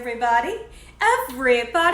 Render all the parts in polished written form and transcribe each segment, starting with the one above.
everybody.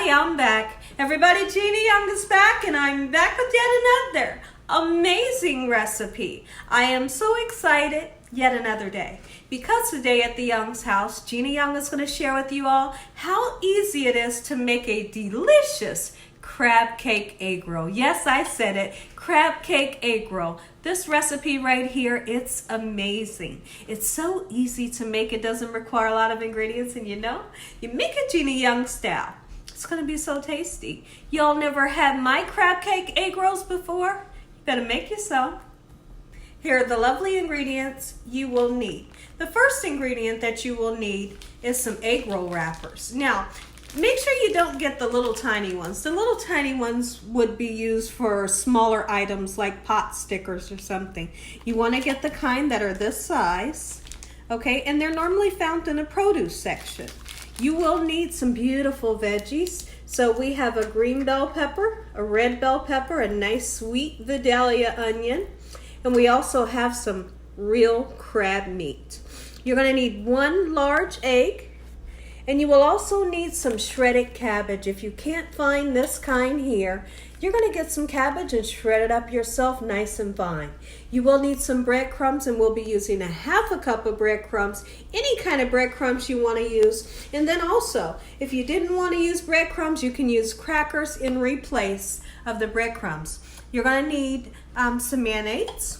I'm back. Everybody, Gina Young is back, and I'm back with yet another amazing recipe. I am so excited, yet another day, because today at the Young's house, Gina Young is going to share with you all how easy it is to make a delicious crab cake egg roll. Yes, I said it, crab cake egg roll. This recipe right here, it's amazing. It's so easy to make. It doesn't require a lot of ingredients, and you make it Gina Young style. It's gonna be so tasty. Y'all never had my crab cake egg rolls before? You better make you some. Here are the lovely ingredients you will need. The first ingredient that you will need is some egg roll wrappers. Now, make sure you don't get the little tiny ones. The little tiny ones would be used for smaller items like pot stickers or something. You want to get the kind that are this size, okay? And they're normally found in the produce section. You will need some beautiful veggies. So we have a green bell pepper, a red bell pepper, a nice sweet Vidalia onion, and we also have some real crab meat. You're going to need 1 large egg. And you will also need some shredded cabbage. If you can't find this kind here, you're going to get some cabbage and shred it up yourself nice and fine. You will need some breadcrumbs, and we'll be using a 1/2 cup of breadcrumbs, any kind of breadcrumbs you want to use. And then also, if you didn't want to use breadcrumbs, you can use crackers in replace of the breadcrumbs. You're going to need some mayonnaise.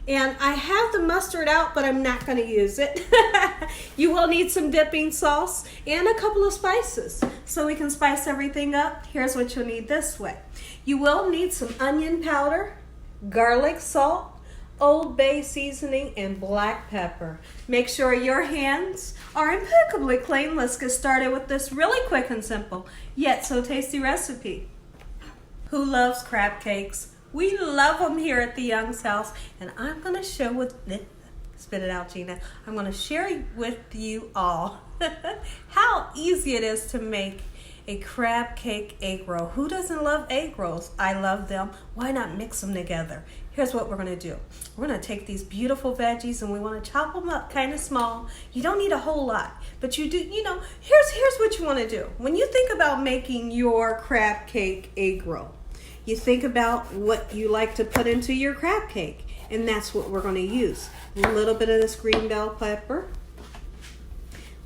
And I have the mustard out, but I'm not going to use it. You will need some dipping sauce and a couple of spices. So we can spice everything up. Here's what you'll need this way. You will need some onion powder, garlic salt, Old Bay seasoning, and black pepper. Make sure your hands are impeccably clean. Let's get started with this really quick and simple, yet so tasty recipe. Who loves crab cakes? We love them here at the Young's house, and I'm going to share spit it out, Gina. I'm going to share with you all how easy it is to make a crab cake egg roll. Who doesn't love egg rolls? I love them. Why not mix them together? Here's what we're going to do. We're going to take these beautiful veggies, and we want to chop them up kind of small. You don't need a whole lot, but you do, here's what you want to do. When you think about making your crab cake egg roll, you think about what you like to put into your crab cake, and that's what we're going to use. A little bit of this green bell pepper,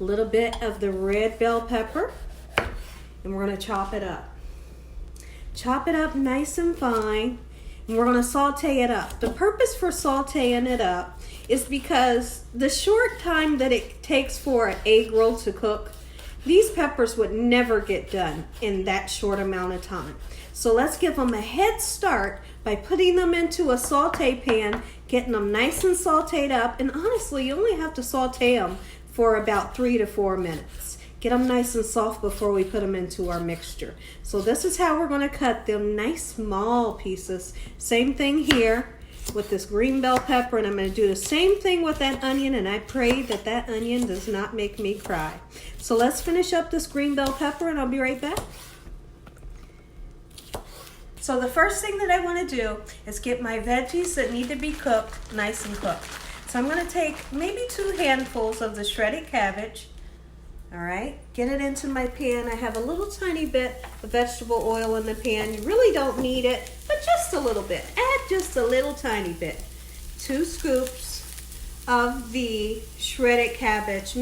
a little bit of the red bell pepper, and we're going to chop it up. Chop it up nice and fine, and we're going to saute it up. The purpose for sauteing it up is because the short time that it takes for an egg roll to cook, these peppers would never get done in that short amount of time. So let's give them a head start by putting them into a saute pan, getting them nice and sauteed up. And honestly, you only have to saute them for about 3 to 4 minutes. Get them nice and soft before we put them into our mixture. So this is how we're going to cut them, nice small pieces. Same thing here with this green bell pepper, and I'm going to do the same thing with that onion, and I pray that that onion does not make me cry. So let's finish up this green bell pepper, and I'll be right back. So the first thing that I want to do is get my veggies that need to be cooked nice and cooked. So I'm going to take maybe 2 handfuls of the shredded cabbage. All right, get it into my pan. I have a little tiny bit of vegetable oil in the pan. You really don't need it, but just a little bit. Add just a little tiny bit. 2 scoops of the shredded cabbage.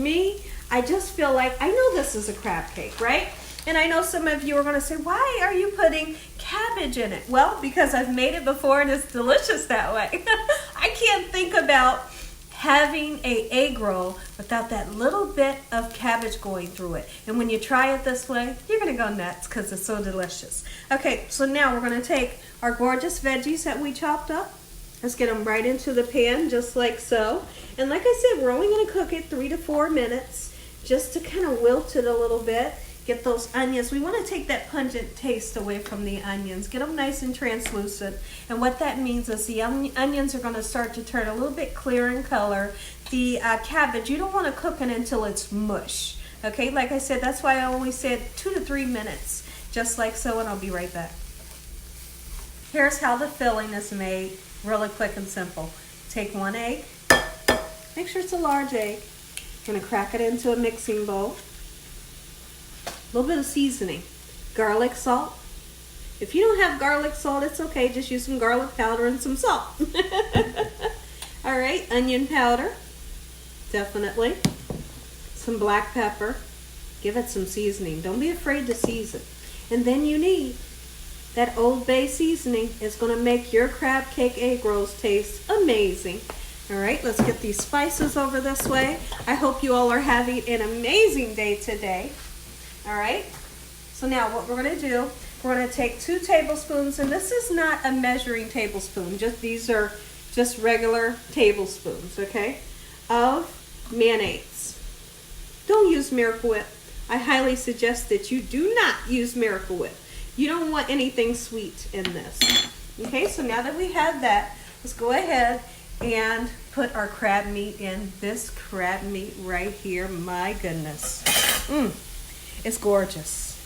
I just feel like, I know this is a crab cake, right? And I know some of you are going to say, why are you putting cabbage in it? Well, because I've made it before and it's delicious that way. I can't think about having an egg roll without that little bit of cabbage going through it. And when you try it this way, you're going to go nuts because it's so delicious. Okay, so now we're going to take our gorgeous veggies that we chopped up. Let's get them right into the pan just like so. And like I said, we're only going to cook it 3 to 4 minutes just to kind of wilt it a little bit. Get those onions. We want to take that pungent taste away from the onions. Get them nice and translucent. And what that means is the onions are going to start to turn a little bit clear in color. The cabbage, you don't want to cook it until it's mush. Okay, like I said, that's why I only said 2 to 3 minutes. Just like so, and I'll be right back. Here's how the filling is made. Really quick and simple. Take 1 egg. Make sure it's a large egg. You're going to crack it into a mixing bowl. A little bit of seasoning. Garlic salt. If you don't have garlic salt, it's okay. Just use some garlic powder and some salt. All right, onion powder. Definitely. Some black pepper. Give it some seasoning. Don't be afraid to season. And then you need that Old Bay seasoning. Is going to make your crab cake egg rolls taste amazing. All right, let's get these spices over this way. I hope you all are having an amazing day today. All right, so now what we're going to do, we're going to take 2 tablespoons, and this is not a measuring tablespoon. These are just regular tablespoons, okay, of mayonnaise. Don't use Miracle Whip. I highly suggest that you do not use Miracle Whip. You don't want anything sweet in this. Okay, so now that we have that, let's go ahead and put our crab meat in. This crab meat right here, my goodness. It's gorgeous.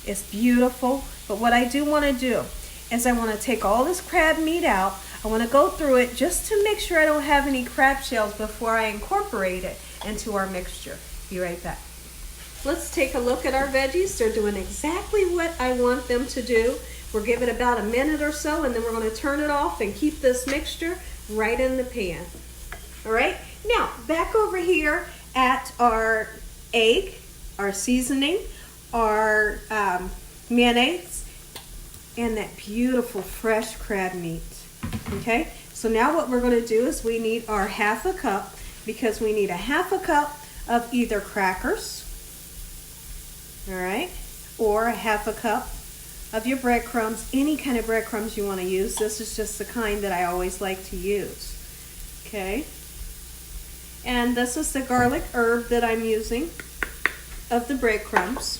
It's beautiful. But what I do want to do is I want to take all this crab meat out. I want to go through it just to make sure I don't have any crab shells before I incorporate it into our mixture. Be right back. Let's take a look at our veggies. They're doing exactly what I want them to do. We'll give it about a minute or so, and then we're going to turn it off and keep this mixture right in the pan. All right, now back over here at our egg, our seasoning, our mayonnaise, and that beautiful fresh crab meat. Okay, so now what we're going to do is we need our 1/2 cup, because we need a 1/2 cup of either crackers, all right, or a 1/2 cup of your breadcrumbs, any kind of breadcrumbs you want to use. This is just the kind that I always like to use. Okay, and this is the garlic herb that I'm using of the breadcrumbs.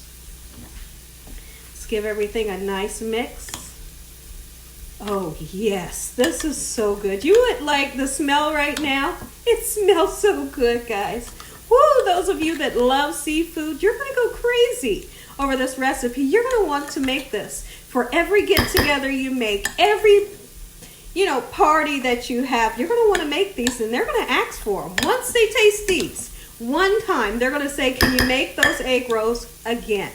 Let's give everything a nice mix. Oh yes, this is so good. You would like the smell right now? It smells so good, guys. Woo, those of you that love seafood, you're gonna go crazy over this recipe. You're gonna want to make this for every get-together you make, every party that you have. You're gonna want to make these, and they're gonna ask for them. Once they taste these one time, they're gonna say, can you make those egg rolls again?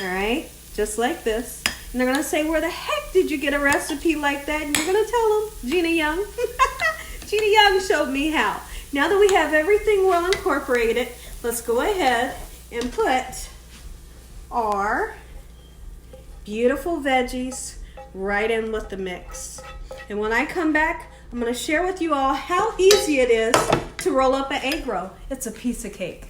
All right, just like this. And they're gonna say, where the heck did you get a recipe like that? And you're gonna tell them, Gina Young. Gina Young showed me how. Now that we have everything well incorporated, let's go ahead and put our beautiful veggies right in with the mix. And when I come back, I'm going to share with you all how easy it is to roll up an egg roll. It's a piece of cake.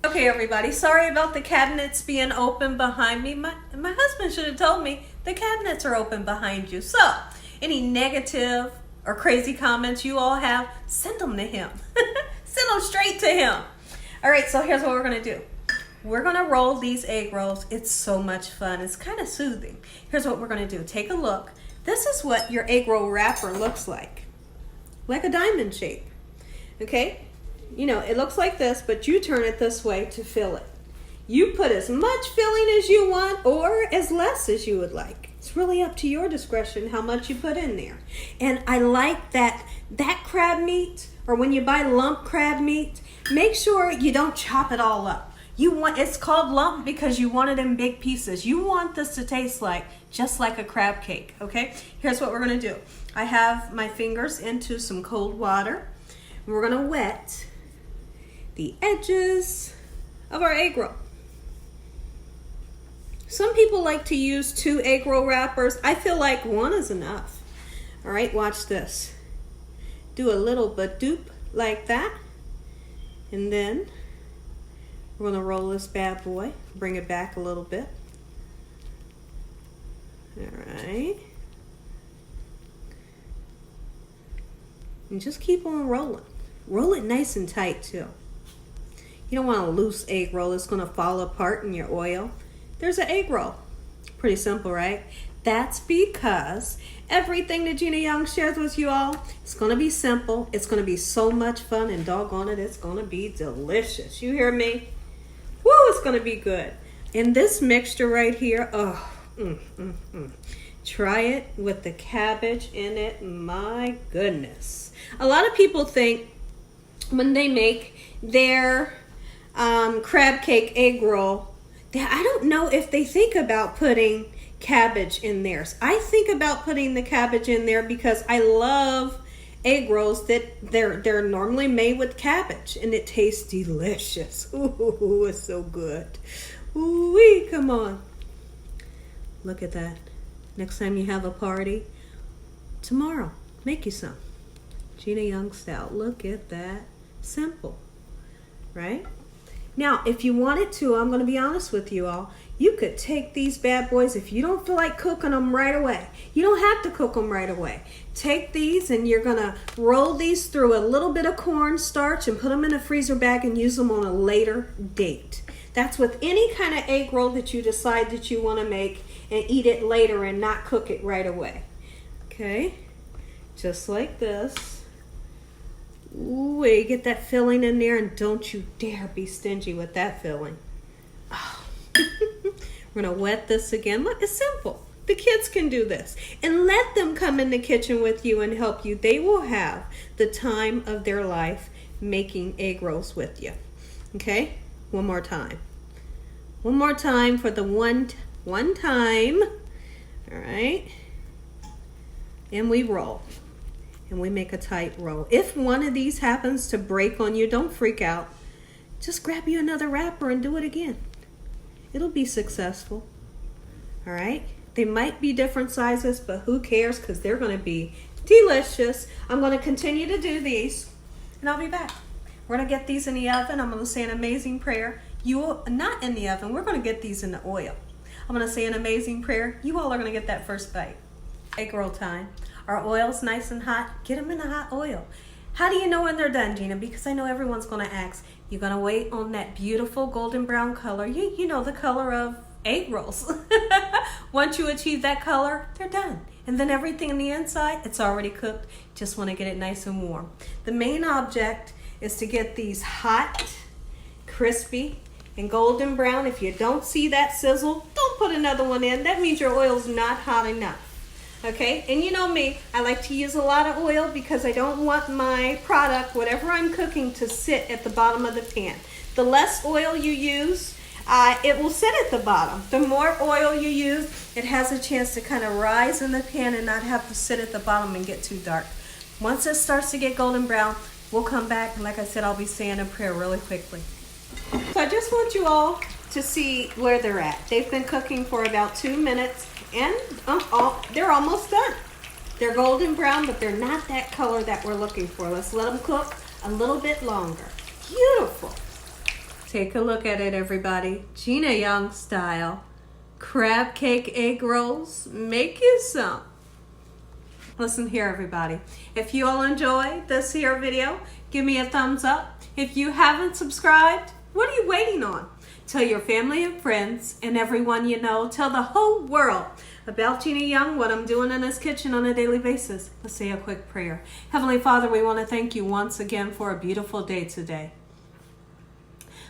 Okay, everybody, sorry about the cabinets being open behind me. My husband should have told me the cabinets are open behind you. So, any negative or crazy comments you all have, send them to him. Send them straight to him. All right, so here's what we're going to do. We're going to roll these egg rolls. It's so much fun. It's kind of soothing. Here's what we're going to do. Take a look. This is what your egg roll wrapper looks like a diamond shape. Okay? It looks like this, but you turn it this way to fill it. You put as much filling as you want or as less as you would like. It's really up to your discretion how much you put in there. And I like that crab meat, or when you buy lump crab meat, make sure you don't chop it all up. It's called lump because you want it in big pieces. You want this to taste just like a crab cake, okay? Here's what we're gonna do. I have my fingers into some cold water. We're gonna wet the edges of our egg roll. Some people like to use 2 egg roll wrappers. I feel like 1 is enough. All right, watch this. Do a little badoop like that. And then we're gonna roll this bad boy, bring it back a little bit. All right. And just keep on rolling. Roll it nice and tight too. You don't want a loose egg roll. It's gonna fall apart in your oil. There's an egg roll. Pretty simple, right? That's because everything that Gina Young shares with you all, it's gonna be simple. It's gonna be so much fun, and doggone it, it's gonna be delicious. You hear me? Woo, it's gonna be good. And this mixture right here, try it with the cabbage in it. My goodness. A lot of people think when they make their crab cake egg roll I don't know if they think about putting cabbage in theirs. I think about putting the cabbage in there because I love egg rolls that they're normally made with cabbage, and it tastes delicious. Ooh, it's so good. Ooh, come on. Look at that. Next time you have a party, tomorrow, make you some. Gina Young style. Look at that. Simple, right? Now, if you wanted to, I'm going to be honest with you all, you could take these bad boys, if you don't feel like cooking them right away. You don't have to cook them right away. Take these and you're going to roll these through a little bit of cornstarch and put them in a freezer bag and use them on a later date. That's with any kind of egg roll that you decide that you want to make and eat it later and not cook it right away. Okay, just like this. Ooh, get that filling in there, and don't you dare be stingy with that filling. Oh. We're gonna wet this again. Look, it's simple. The kids can do this. And let them come in the kitchen with you and help you. They will have the time of their life making egg rolls with you. Okay, one more time. One more time for the one time. All right, and we roll. And we make a tight roll. If one of these happens to break on you, don't freak out. Just grab you another wrapper and do it again. It'll be successful. All right? They might be different sizes, but who cares, because they're going to be delicious. I'm going to continue to do these, and I'll be back. We're going to get these in the oven. I'm going to say an amazing prayer. You will, not in the oven. We're going to get these in the oil. I'm going to say an amazing prayer. You all are going to get that first bite. Egg roll time. Our oil's nice and hot. Get them in the hot oil. How do you know when they're done, Gina? Because I know everyone's going to ask. You're going to wait on that beautiful golden brown color. You know, the color of egg rolls. Once you achieve that color, they're done. And then everything on the inside, it's already cooked. Just want to get it nice and warm. The main object is to get these hot, crispy, and golden brown. If you don't see that sizzle, don't put another one in. That means your oil's not hot enough. Okay, and you know me, I like to use a lot of oil because I don't want my product, whatever I'm cooking, to sit at the bottom of the pan. The less oil you use, it will sit at the bottom. The more oil you use, it has a chance to kind of rise in the pan and not have to sit at the bottom and get too dark. Once it starts to get golden brown, we'll come back, and like I said, I'll be saying a prayer really quickly. So I just want you all to see where they're at. They've been cooking for about 2 minutes. And they're almost done. They're golden brown, but they're not that color that we're looking for. Let's let them cook a little bit longer. Beautiful. Take a look at it, everybody. Gina Young style. Crab cake egg rolls. Make you some. Listen here, everybody. If you all enjoyed this here video, give me a thumbs up. If you haven't subscribed, what are you waiting on? Tell your family and friends and everyone you know. Tell the whole world about Gina Young, what I'm doing in this kitchen on a daily basis. Let's say a quick prayer. Heavenly Father, we want to thank you once again for a beautiful day today.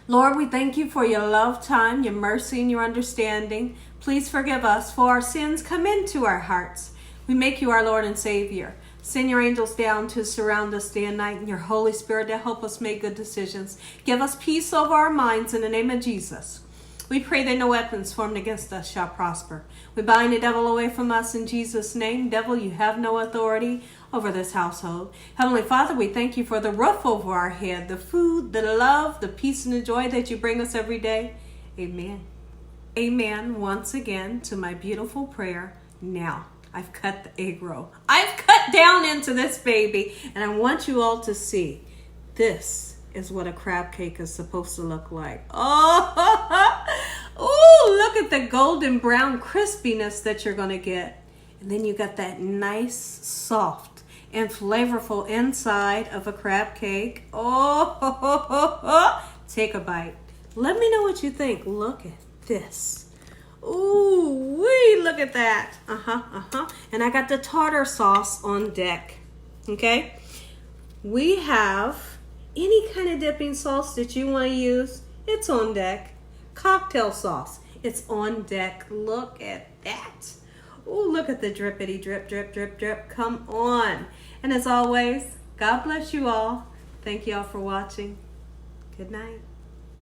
Lord, we thank you for your love time, your mercy, and your understanding. Please forgive us for our sins come into our hearts. We make you our Lord and Savior. Send your angels down to surround us day and night, and your Holy Spirit to help us make good decisions. Give us peace over our minds in the name of Jesus. We pray that no weapons formed against us shall prosper. We bind the devil away from us in Jesus' name. Devil, you have no authority over this household. Heavenly Father, we thank you for the roof over our head, the food, the love, the peace, and the joy that you bring us every day. Amen. Amen once again to my beautiful prayer. Now, I've cut the egg roll. I've cut down into this baby, and I want you all to see. This is what a crab cake is supposed to look like. Oh, look at the golden brown crispiness that you're going to get. And then you got that nice, soft, and flavorful inside of a crab cake. Oh, take a bite. Let me know what you think. Look at this. Ooh, wee, look at that. And I got the tartar sauce on deck. Okay? We have any kind of dipping sauce that you want to use. It's on deck. Cocktail sauce. It's on deck. Look at that. Ooh, look at the drippity drip, drip, drip, drip. Come on. And as always, God bless you all. Thank you all for watching. Good night.